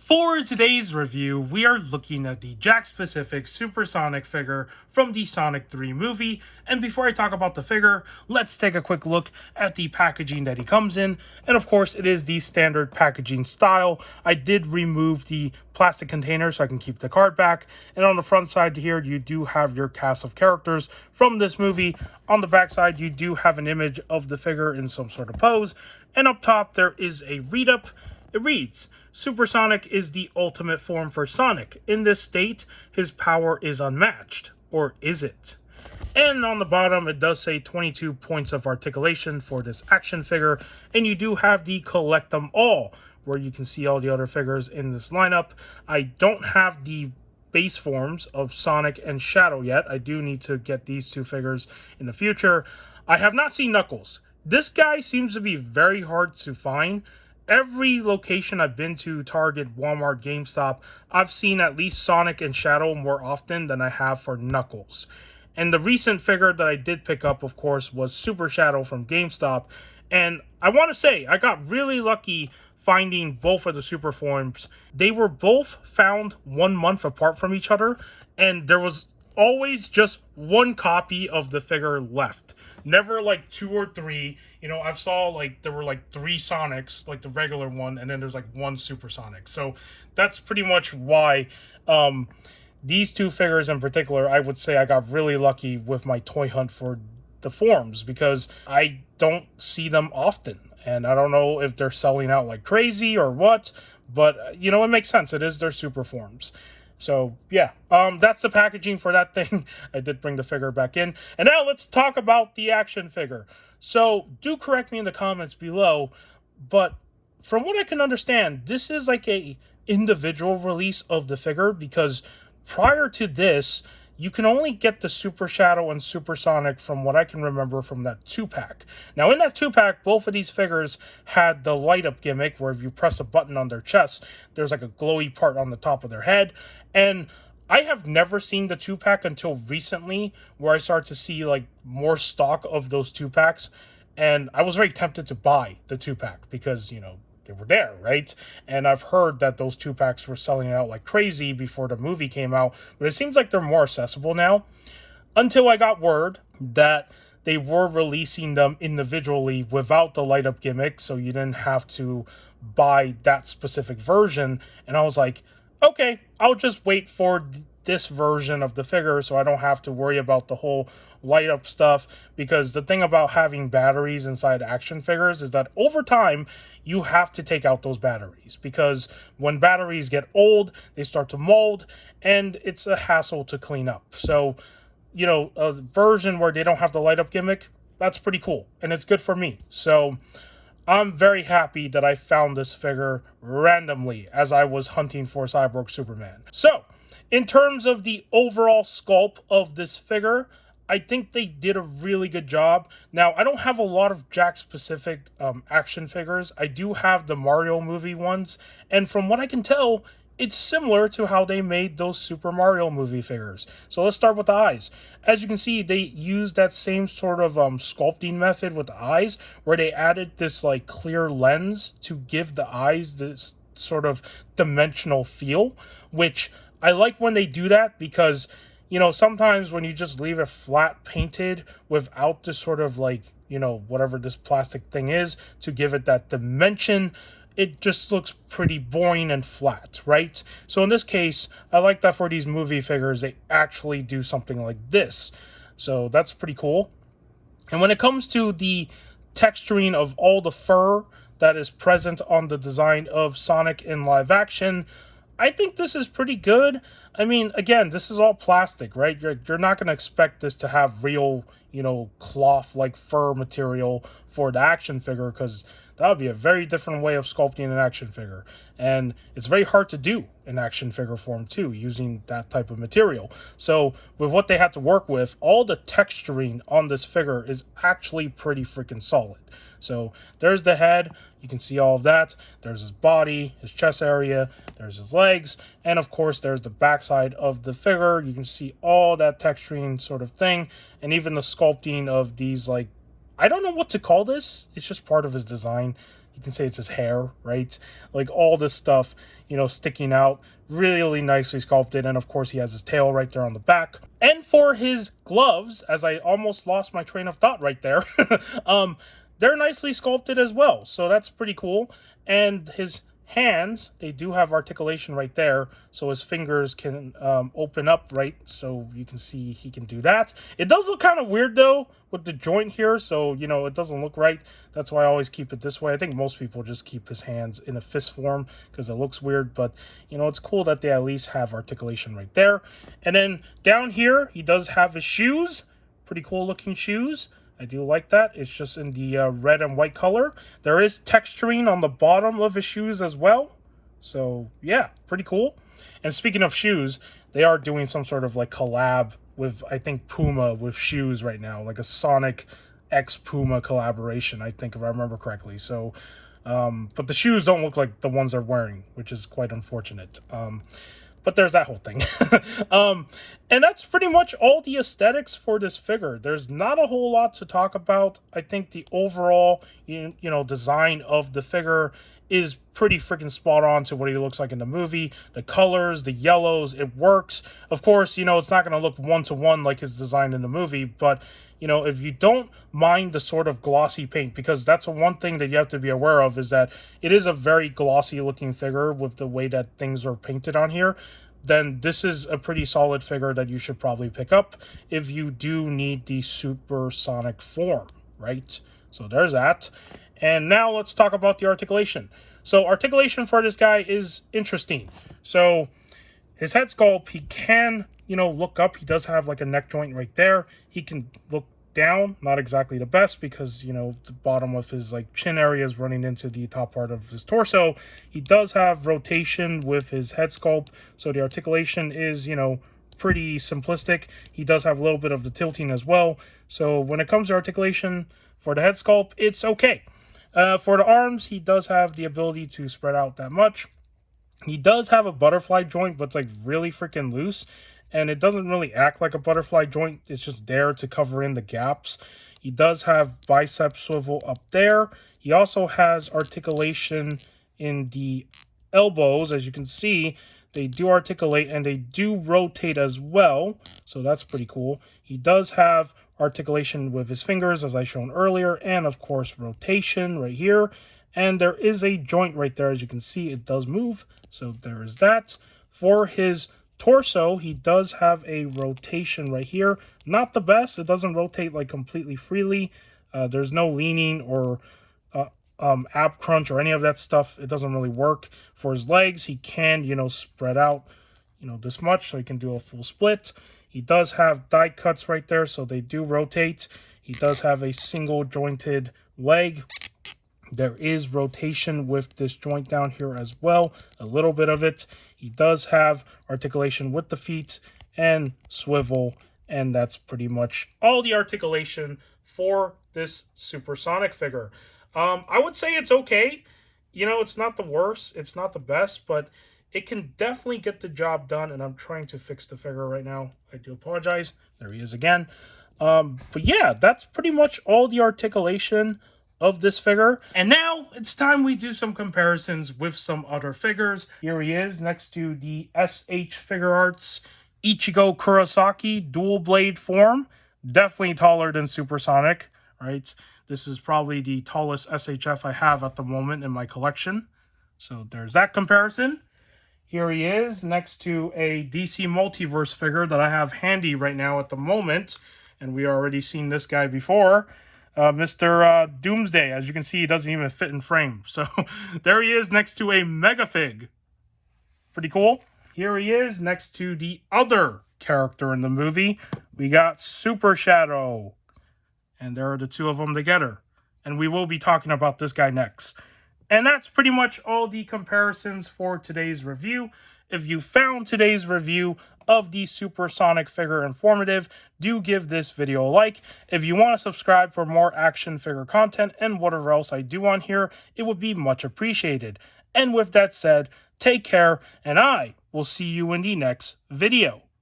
For today's review, we are looking at the Jakks-Pacific Supersonic figure from the Sonic 3 movie. And before I talk about the figure, let's take a quick look at the packaging that he comes in. And of course, it is the standard packaging style. I did remove the plastic container so I can keep the card back. And on the front side here, you do have your cast of characters from this movie. On the back side, you do have an image of the figure in some sort of pose. And up top, there is a read-up. It reads, Supersonic is the ultimate form for Sonic. In this state, his power is unmatched. Or is it? And on the bottom, it does say 22 points of articulation for this action figure. And you do have the collect them all, where you can see all the other figures in this lineup. I don't have the base forms of Sonic and Shadow yet. I do need to get these two figures in the future. I have not seen Knuckles. This guy seems to be very hard to find. Every location I've been to, Target, Walmart, GameStop, I've seen at least Sonic and Shadow more often than I have for Knuckles. And the recent figure that I did pick up, of course, was Super Shadow from GameStop. And I want to say, I got really lucky finding both of the super forms. They were both found 1 month apart from each other, and there was always just one copy of the figure left. Never like 2 or 3. You know, I saw like there were like 3 Sonics, like the regular one, and then there's like 1 Supersonic. So that's pretty much why these two figures in particular, I would say I got really lucky with my toy hunt for the forms, because I don't see them often. And I don't know if they're selling out like crazy or what, but you know, it makes sense. It is their super forms. So, yeah, that's the packaging for that thing. I did bring the figure back in. And now let's talk about the action figure. So, do correct me in the comments below, but from what I can understand, this is like a individual release of the figure, because prior to this, you can only get the Super Shadow and Supersonic from what I can remember from that 2-pack. Now, in that 2-pack, both of these figures had the light-up gimmick, where if you press a button on their chest, there's like a glowy part on the top of their head. And I have never seen the 2-pack until recently, where I started to see like more stock of those 2-packs. And I was very tempted to buy the 2-pack because, you know, they were there, right? And I've heard that those 2-packs were selling out like crazy before the movie came out, but it seems like they're more accessible now. Until I got word that they were releasing them individually without the light up gimmick, so you didn't have to buy that specific version. And I was like, okay, I'll just wait for this version of the figure so I don't have to worry about the whole light up stuff, because the thing about having batteries inside action figures is that over time you have to take out those batteries, because when batteries get old, they start to mold and it's a hassle to clean up. So, you know, a version where they don't have the light up gimmick, that's pretty cool and it's good for me. So I'm very happy that I found this figure randomly as I was hunting for Cyborg Superman. So, in terms of the overall sculpt of this figure, I think they did a really good job. Now, I don't have a lot of Jakks-Pacific action figures. I do have the Mario movie ones, and from what I can tell, it's similar to how they made those Super Mario movie figures. So let's start with the eyes. As you can see, they used that same sort of sculpting method with the eyes, where they added this like clear lens to give the eyes this sort of dimensional feel, which I like when they do that, because, you know, sometimes when you just leave it flat painted without this sort of like, you know, whatever this plastic thing is to give it that dimension, it just looks pretty boring and flat, right? So in this case, I like that for these movie figures, they actually do something like this. So that's pretty cool. And when it comes to the texturing of all the fur that is present on the design of Sonic in live action, I think this is pretty good. I mean, again, this is all plastic, right? You're not going to expect this to have real, you know, cloth-like fur material for the action figure, because that would be a very different way of sculpting an action figure. And it's very hard to do in action figure form too, using that type of material. So with what they had to work with, all the texturing on this figure is actually pretty freaking solid. So there's the head. You can see all of that. There's his body, his chest area, there's his legs, and of course there's the backside of the figure. You can see all that texturing sort of thing, and even the sculpting of these, like, I don't know what to call this. It's just part of his design. You can say it's his hair, right? Like all this stuff, sticking out, really nicely sculpted. And of course, he has his tail right there on the back. And for his gloves, as I almost lost my train of thought right there, they're nicely sculpted as well. So that's pretty cool. And his hands, they do have articulation right there, so his fingers can open up, right? So you can see he can do that. It does look kind of weird though with the joint here, so it doesn't look right. That's why I always keep it this way. I think most people just keep his hands in a fist form because it looks weird, but it's cool that they at least have articulation right there. And then down here, he does have his shoes. Pretty cool looking shoes. I do like that. It's just in the red and white color. There is texturing on the bottom of his shoes as well. So, yeah, pretty cool. And speaking of shoes, they are doing some sort of like collab with, I think, Puma with shoes right now. Like a Sonic X Puma collaboration, I think, if I remember correctly. So, but the shoes don't look like the ones they're wearing, which is quite unfortunate. But there's that whole thing. And that's pretty much all the aesthetics for this figure. There's not a whole lot to talk about. I think the overall, design of the figure is pretty freaking spot on to what he looks like in the movie. The colors, the yellows, it works. Of course, it's not going to look one-to-one like his design in the movie, but if you don't mind the sort of glossy paint, because that's one thing that you have to be aware of, is that it is a very glossy looking figure with the way that things are painted on here, then this is a pretty solid figure that you should probably pick up if you do need the supersonic form, right? So there's that. And now let's talk about the articulation. So articulation for this guy is interesting. So his head sculpt, he can, look up. He does have like a neck joint right there. He can look down, not exactly the best because, the bottom of his like chin area is running into the top part of his torso. He does have rotation with his head sculpt. So the articulation is, pretty simplistic. He does have a little bit of the tilting as well. So when it comes to articulation for the head sculpt, it's okay. For the arms, he does have the ability to spread out that much. He does have a butterfly joint, but it's like really freaking loose. And it doesn't really act like a butterfly joint. It's just there to cover in the gaps. He does have bicep swivel up there. He also has articulation in the elbows. As you can see, they do articulate and they do rotate as well. So that's pretty cool. He does have articulation with his fingers, as I shown earlier, and of course rotation right here. And there is a joint right there. As you can see, it does move. So there is that. For his torso, he does have a rotation right here. Not the best. It doesn't rotate like completely freely. There's no leaning or ab crunch or any of that stuff. It doesn't really work. For his legs, he can, spread out, this much, so he can do a full split. He does have die cuts right there, so they do rotate. He does have a single jointed leg. There is rotation with this joint down here as well, a little bit of it. He does have articulation with the feet and swivel, and that's pretty much all the articulation for this supersonic figure. I would say it's okay. It's not the worst, it's not the best, but it can definitely get the job done, and I'm trying to fix the figure right now. I do apologize. There he is again. But yeah, that's pretty much all the articulation of this figure. And now it's time we do some comparisons with some other figures. Here he is next to the SH Figure Arts Ichigo Kurosaki dual blade form. Definitely taller than Supersonic, right? This is probably the tallest SHF I have at the moment in my collection. So there's that comparison. Here he is next to a DC Multiverse figure that I have handy right now at the moment. And we already seen this guy before. Mr. Doomsday. As you can see, he doesn't even fit in frame. So there he is next to a Megafig. Pretty cool. Here he is next to the other character in the movie. We got Super Shadow. And there are the two of them together. And we will be talking about this guy next. And that's pretty much all the comparisons for today's review. If you found today's review of the Supersonic figure informative, do give this video a like. If you want to subscribe for more action figure content and whatever else I do on here, it would be much appreciated. And with that said, take care, and I will see you in the next video.